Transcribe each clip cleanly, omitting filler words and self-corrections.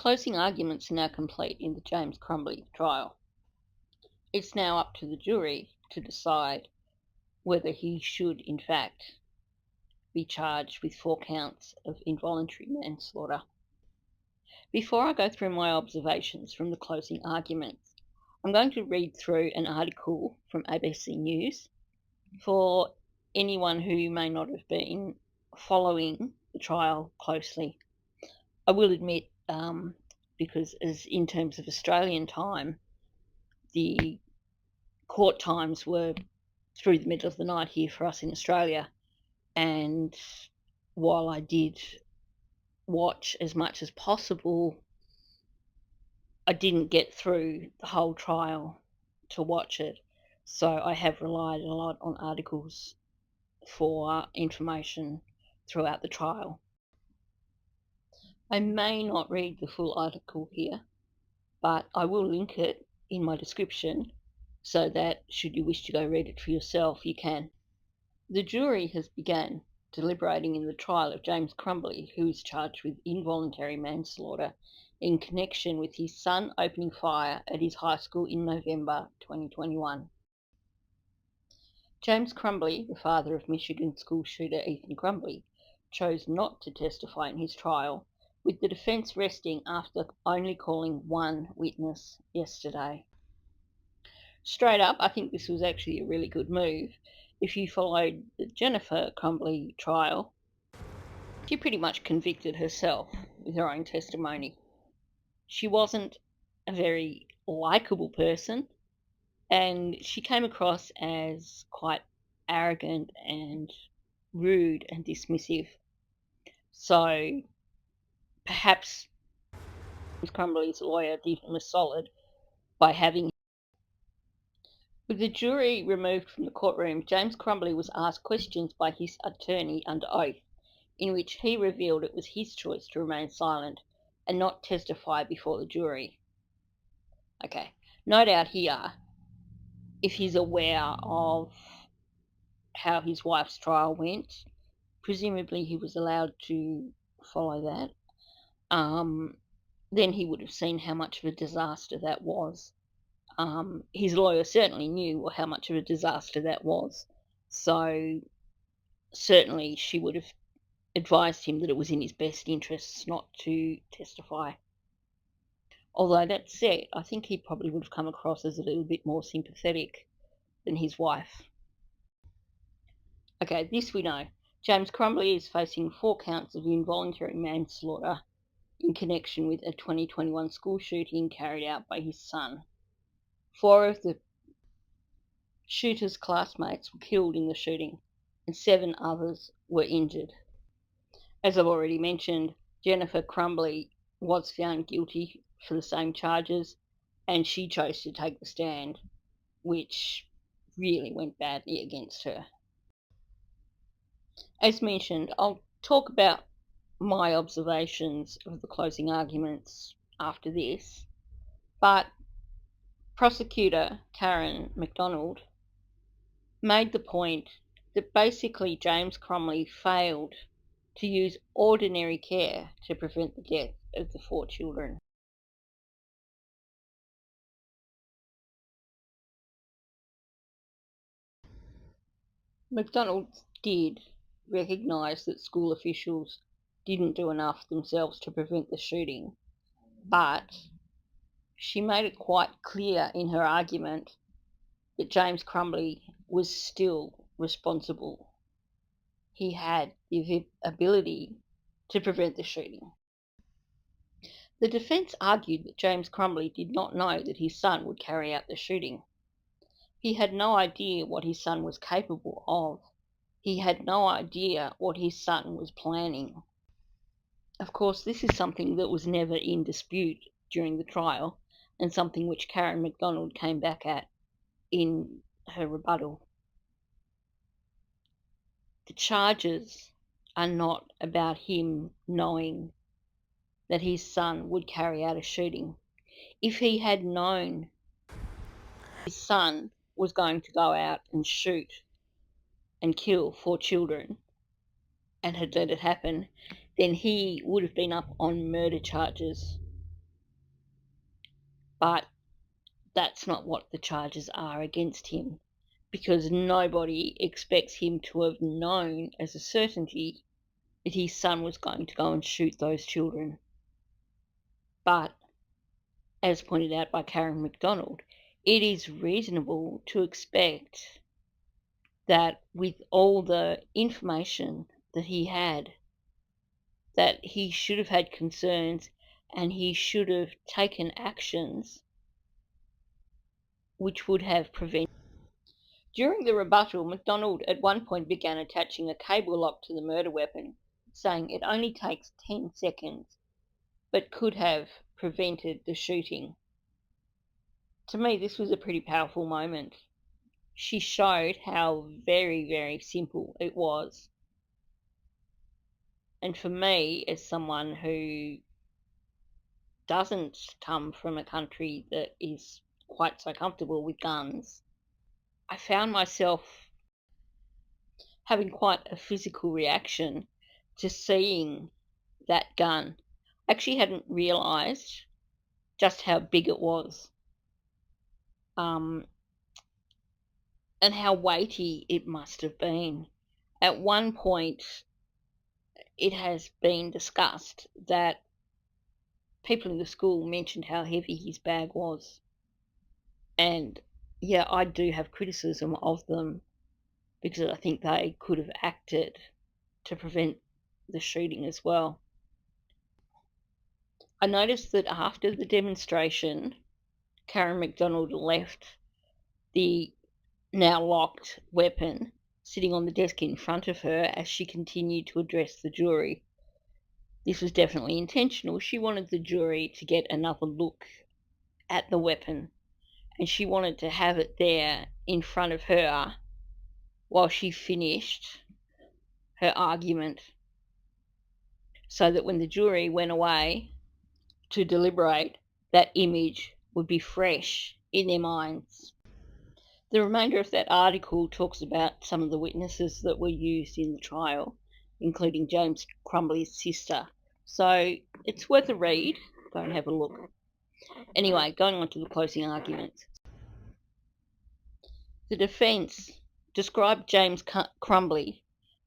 Closing arguments are now complete in the James Crumbley trial. It's now up to the jury to decide whether he should, in fact, be charged with 4 counts of involuntary manslaughter. Before I go through my observations from the closing arguments, I'm going to read through an article from ABC News for anyone who may not have been following the trial closely. I will admit, because as in terms of Australian time, the court times were through the middle of the night here for us in Australia, and while I did watch as much as possible, I didn't get through the whole trial to watch it, so I have relied a lot on articles for information throughout the trial. I may not read the full article here, but I will link it in my description so that should you wish to go read it for yourself, you can. The jury has begun deliberating in the trial of James Crumbley, who is charged with involuntary manslaughter in connection with his son opening fire at his high school in November 2021. James Crumbley, the father of Michigan school shooter Ethan Crumbley, chose not to testify in his trial, with the defence resting after only calling one witness yesterday. Straight up, I think this was actually a really good move. If you followed the Jennifer Crumbley trial, she pretty much convicted herself with her own testimony. She wasn't a very likeable person, and she came across as quite arrogant and rude and dismissive. So perhaps Crumbley's lawyer did him a solid by having. With the jury removed from the courtroom, James Crumbley was asked questions by his attorney under oath, in which he revealed it was his choice to remain silent and not testify before the jury. Okay, no doubt here, if he's aware of how his wife's trial went, presumably he was allowed to follow that, then he would have seen how much of a disaster that was. His lawyer certainly knew how much of a disaster that was, so certainly she would have advised him that it was in his best interests not to testify. Although that said, I think he probably would have come across as a little bit more sympathetic than his wife. Okay, this we know. James Crumbley is facing 4 counts of involuntary manslaughter in connection with a 2021 school shooting carried out by his son. 4 of the shooter's classmates were killed in the shooting, and 7 others were injured. As I've already mentioned, Jennifer Crumbley was found guilty for the same charges, and she chose to take the stand, which really went badly against her. As mentioned, I'll talk about my observations of the closing arguments after this, but prosecutor Karen McDonald made the point that basically James Crumbley failed to use ordinary care to prevent the death of the 4 children. McDonald did recognise that school officials didn't do enough themselves to prevent the shooting, but she made it quite clear in her argument that James Crumbley was still responsible. He had the ability to prevent the shooting. The defence argued that James Crumbley did not know that his son would carry out the shooting. He had no idea what his son was capable of. He had no idea what his son was planning. Of course, this is something that was never in dispute during the trial, and something which Karen McDonald came back at in her rebuttal. The charges are not about him knowing that his son would carry out a shooting. If he had known his son was going to go out and shoot and kill 4 children and had let it happen, then he would have been up on murder charges But that's not what the charges are against him, because nobody expects him to have known as a certainty that his son was going to go and shoot those children. But, as pointed out by Karen MacDonald, it is reasonable to expect that with all the information that he had, that he should have had concerns and he should have taken actions which would have prevented. During the rebuttal, MacDonald at one point began attaching a cable lock to the murder weapon, saying it only takes 10 seconds, but could have prevented the shooting. To me, this was a pretty powerful moment. She showed how very, very simple it was. And for me, as someone who doesn't come from a country that is quite so comfortable with guns, I found myself having quite a physical reaction to seeing that gun. I actually hadn't realised just how big it was, and how weighty it must have been. At one point, it has been discussed that people in the school mentioned how heavy his bag was. And yeah, I do have criticism of them because I think they could have acted to prevent the shooting as well. I noticed that after the demonstration, Karen MacDonald left the now locked weapon sitting on the desk in front of her as she continued to address the jury. This was definitely intentional. She wanted the jury to get another look at the weapon, and she wanted to have it there in front of her while she finished her argument, so that when the jury went away to deliberate, that image would be fresh in their minds. The remainder of that article talks about some of the witnesses that were used in the trial, including James Crumbley's sister. So it's worth a read. Go and have a look. Anyway, going on to the closing arguments. The defence described James Crumbley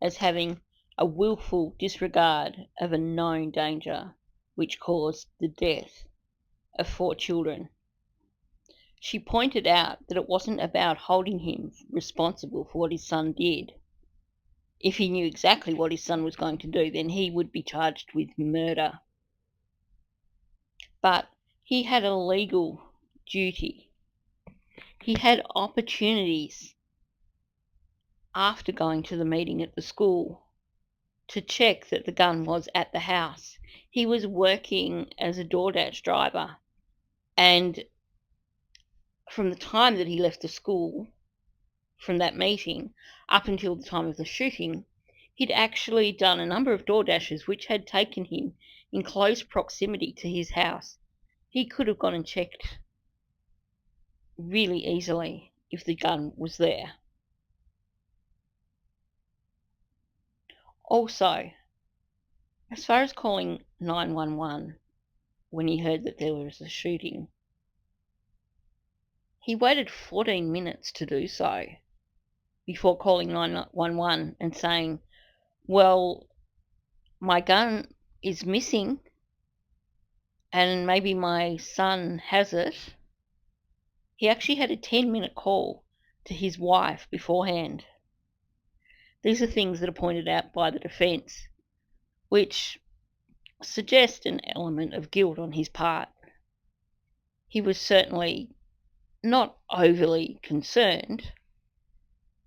as having a willful disregard of a known danger which caused the death of 4 children. She pointed out that it wasn't about holding him responsible for what his son did. If he knew exactly what his son was going to do, then he would be charged with murder. But he had a legal duty. He had opportunities after going to the meeting at the school to check that the gun was at the house. He was working as a DoorDash driver, and from the time that he left the school, from that meeting, up until the time of the shooting, he'd actually done a number of DoorDashes which had taken him in close proximity to his house. He could have gone and checked really easily if the gun was there. Also, as far as calling 911 when he heard that there was a shooting, he waited 14 minutes to do so before calling 911 and saying, well, my gun is missing and maybe my son has it. He actually had a 10-minute call to his wife beforehand. These are things that are pointed out by the defence, which suggest an element of guilt on his part. He was certainly not overly concerned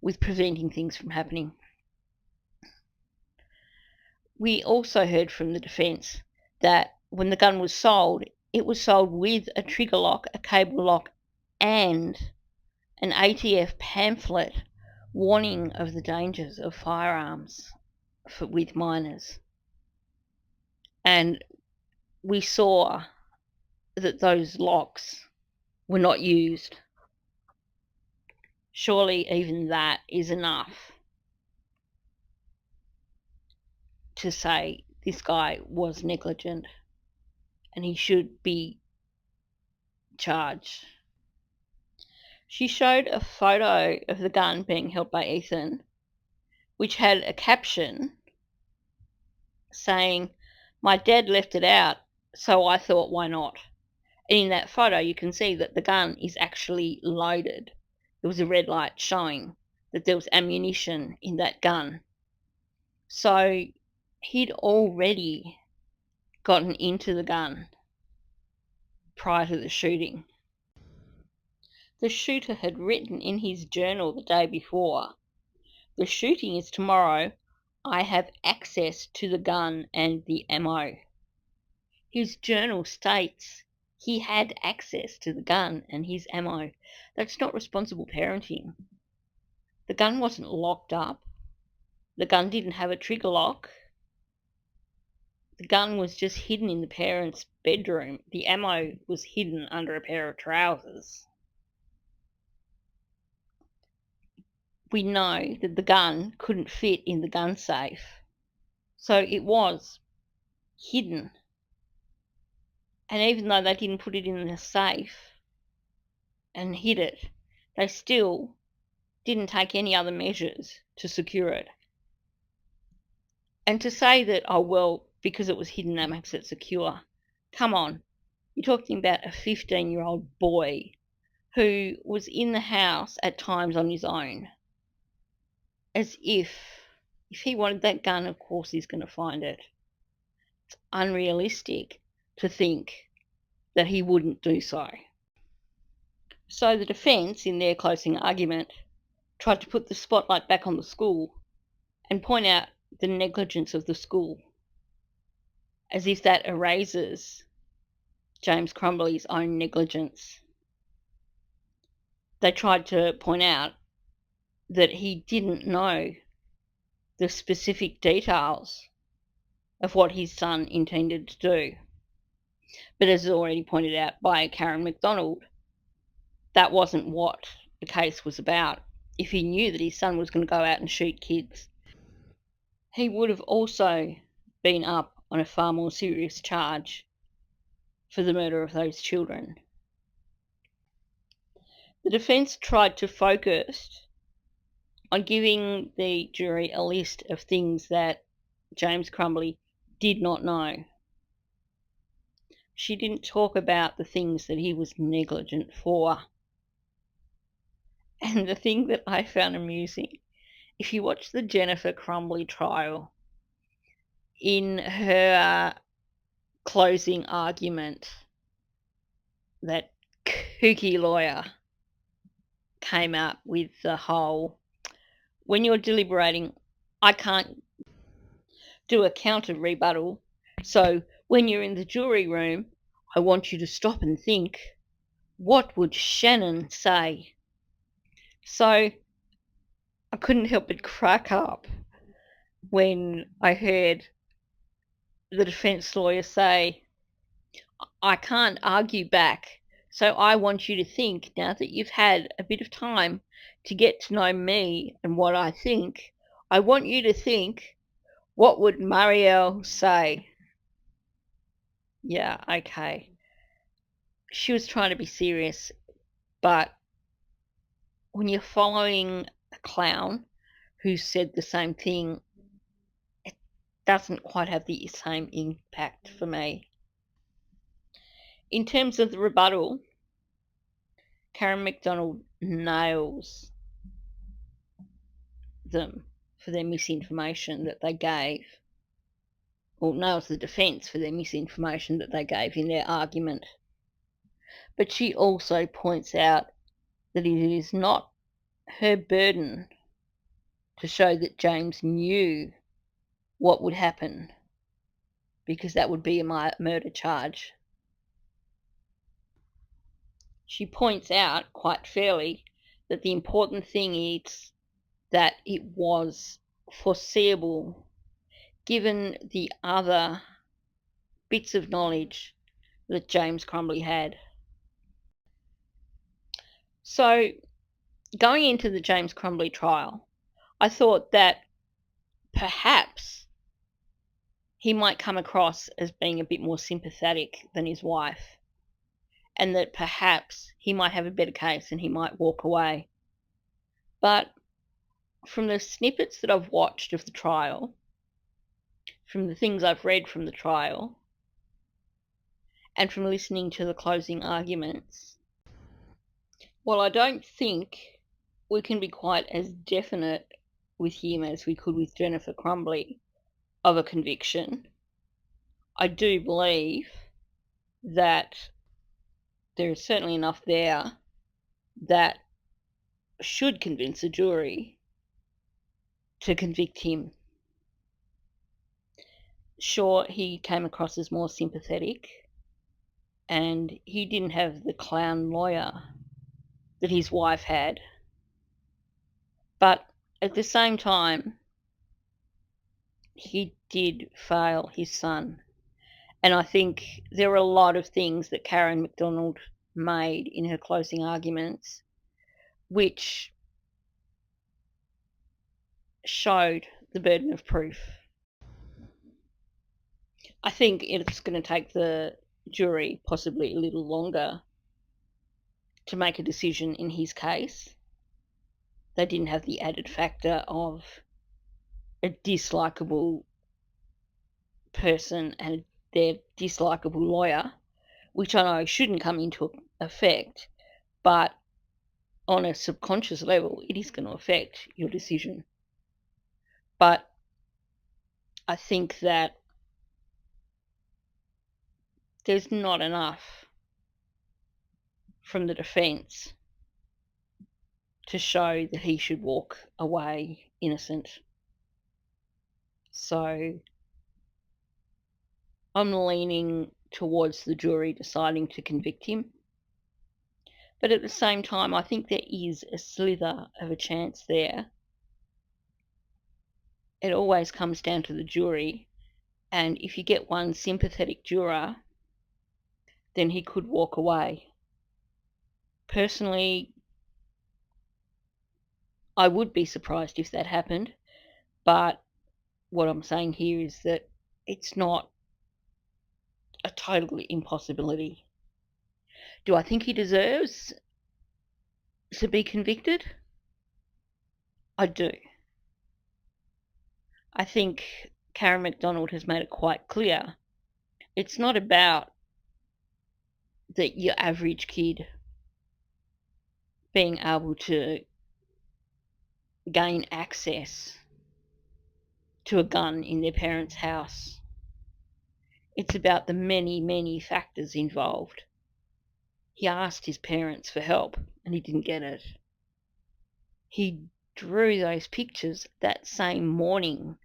with preventing things from happening. We also heard from the defence that when the gun was sold, it was sold with a trigger lock, a cable lock, and an ATF pamphlet warning of the dangers of firearms with minors. And we saw that those locks were not used. Surely even that is enough to say this guy was negligent and he should be charge. She showed a photo of the gun being held by Ethan, which had a caption saying, "My dad left it out, so I thought, why not?" And in that photo, you can see that the gun is actually loaded. There was a red light showing that there was ammunition in that gun. So he'd already gotten into the gun prior to the shooting. The shooter had written in his journal the day before, "The shooting is tomorrow. I have access to the gun and the ammo." His journal states he had access to the gun and his ammo. That's not responsible parenting. The gun wasn't locked up. The gun didn't have a trigger lock. The gun was just hidden in the parents' bedroom. The ammo was hidden under a pair of trousers. We know that the gun couldn't fit in the gun safe, so it was hidden. And even though they didn't put it in the safe and hid it, they still didn't take any other measures to secure it. And to say that, oh, well, because it was hidden, that makes it secure. Come on. You're talking about a 15-year-old boy who was in the house at times on his own. As if he wanted that gun, of course he's going to find it. It's unrealistic to think that he wouldn't do so. So the defence, in their closing argument, tried to put the spotlight back on the school and point out the negligence of the school, as if that erases James Crumbley's own negligence. They tried to point out that he didn't know the specific details of what his son intended to do. But as already pointed out by Karen McDonald, that wasn't what the case was about. If he knew that his son was going to go out and shoot kids, he would have also been up on a far more serious charge for the murder of those children. The defence tried to focus on giving the jury a list of things that James Crumbley did not know. She didn't talk about the things that he was negligent for. And the thing that I found amusing, if you watch the Jennifer Crumbley trial, in her closing argument, that kooky lawyer came up with the whole, when you're deliberating, I can't do a counter rebuttal, so when you're in the jury room, I want you to stop and think, what would Shannon say? So I couldn't help but crack up when I heard the defence lawyer say, I can't argue back, so I want you to think, now that you've had a bit of time to get to know me and what I think, I want you to think, what would Marielle say? Yeah, okay. She was trying to be serious, but when you're following a clown who said the same thing, it doesn't quite have the same impact for me. In terms of the rebuttal, Karen McDonald nails them for their misinformation that they gave, or nails the defence for their misinformation that they gave in their argument. But she also points out that it is not her burden to show that James knew what would happen, because that would be a murder charge. She points out quite fairly that the important thing is that it was foreseeable, given the other bits of knowledge that James Crumbley had. So, going into the James Crumbley trial, I thought that perhaps he might come across as being a bit more sympathetic than his wife. and that perhaps he might have a better case and he might walk away. But from the snippets that I've watched of the trial, from the things I've read from the trial, and from listening to the closing arguments, while I don't think we can be quite as definite with him as we could with Jennifer Crumbley of a conviction, I do believe that there is certainly enough there that should convince a jury to convict him. Sure, he came across as more sympathetic, and he didn't have the clown lawyer that his wife had. But at the same time, he did fail his son. And I think there were a lot of things that Karen McDonald made in her closing arguments which showed the burden of proof. I think it's going to take the jury possibly a little longer to make a decision in his case. They didn't have the added factor of a dislikable person and their dislikable lawyer, which I know shouldn't come into effect, but on a subconscious level, it is going to affect your decision. But I think that there's not enough from the defence to show that he should walk away innocent. So I'm leaning towards the jury deciding to convict him. But at the same time, I think there is a slither of a chance there. It always comes down to the jury, and if you get one sympathetic juror, then he could walk away. Personally, I would be surprised if that happened, but what I'm saying here is that it's not a total impossibility. Do I think he deserves to be convicted? I do. I think Karen McDonald has made it quite clear. It's not about your average kid being able to gain access to a gun in their parents' house. It's about the many, many factors involved. He asked his parents for help and he didn't get it. He drew those pictures that same morning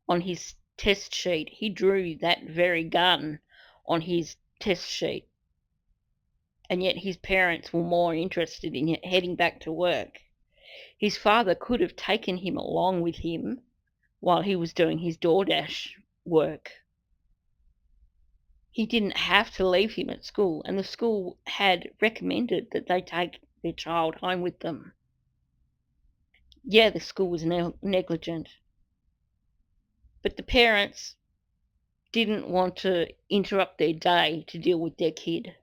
on his test sheet. He drew that very gun on his test sheet. And yet his parents were more interested in heading back to work. His father could have taken him along with him while he was doing his DoorDash work. He didn't have to leave him at school, and the school had recommended that they take their child home with them. Yeah, the school was negligent, but the parents didn't want to interrupt their day to deal with their kid.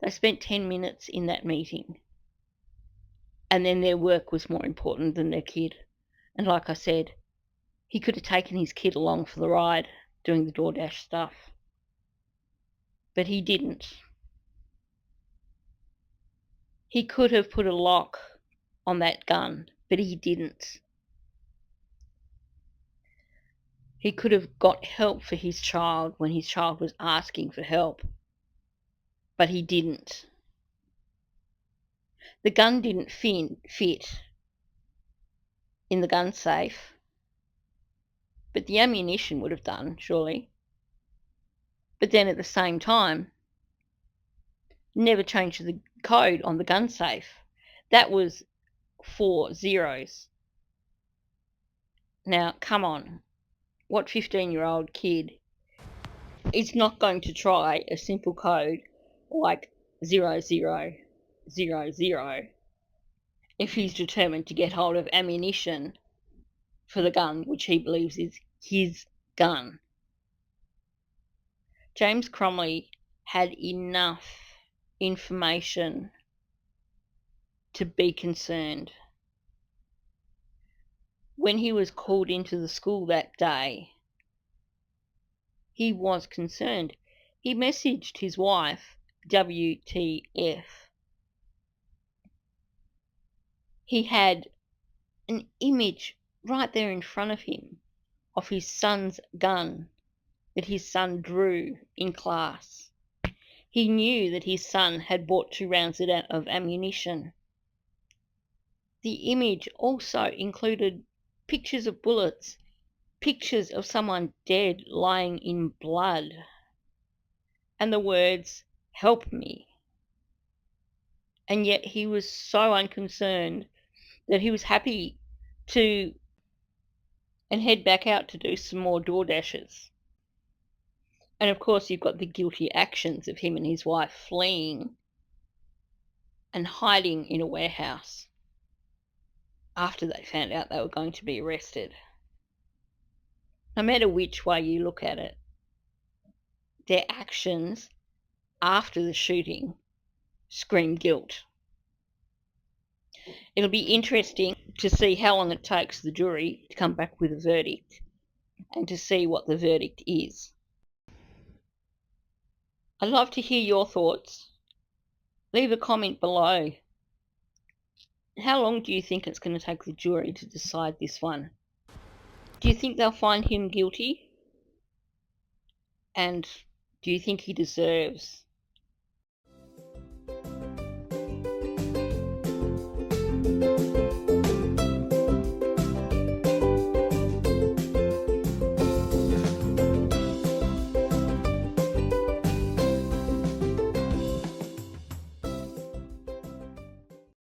They spent 10 minutes in that meeting, and then their work was more important than their kid. And like I said, he could have taken his kid along for the ride doing the DoorDash stuff, but he didn't. He could have put a lock on that gun, but he didn't. He could have got help for his child when his child was asking for help, but he didn't. The gun didn't fit in the gun safe, but the ammunition would have done, surely. But then at the same time, never change the code on the gun safe. That was 4 zeros. Now, come on. What 15-year-old kid is not going to try a simple code like 0000 if he's determined to get hold of ammunition for the gun, which he believes is his gun? James Crumbley had enough information to be concerned. When he was called into the school that day, he was concerned. He messaged his wife, WTF. He had an image right there in front of him of his son's gun that his son drew in class. He knew that his son had bought 2 rounds of ammunition. The image also included pictures of bullets, pictures of someone dead lying in blood, and the words, "Help me." And yet he was so unconcerned that he was happy to and head back out to do some more door dashes. And of course, you've got the guilty actions of him and his wife fleeing and hiding in a warehouse after they found out they were going to be arrested. No matter which way you look at it, their actions after the shooting scream guilt. It'll be interesting to see how long it takes the jury to come back with a verdict and to see what the verdict is. I'd love to hear your thoughts. Leave a comment below. How long do you think it's going to take the jury to decide this one? Do you think they'll find him guilty? And do you think he deserves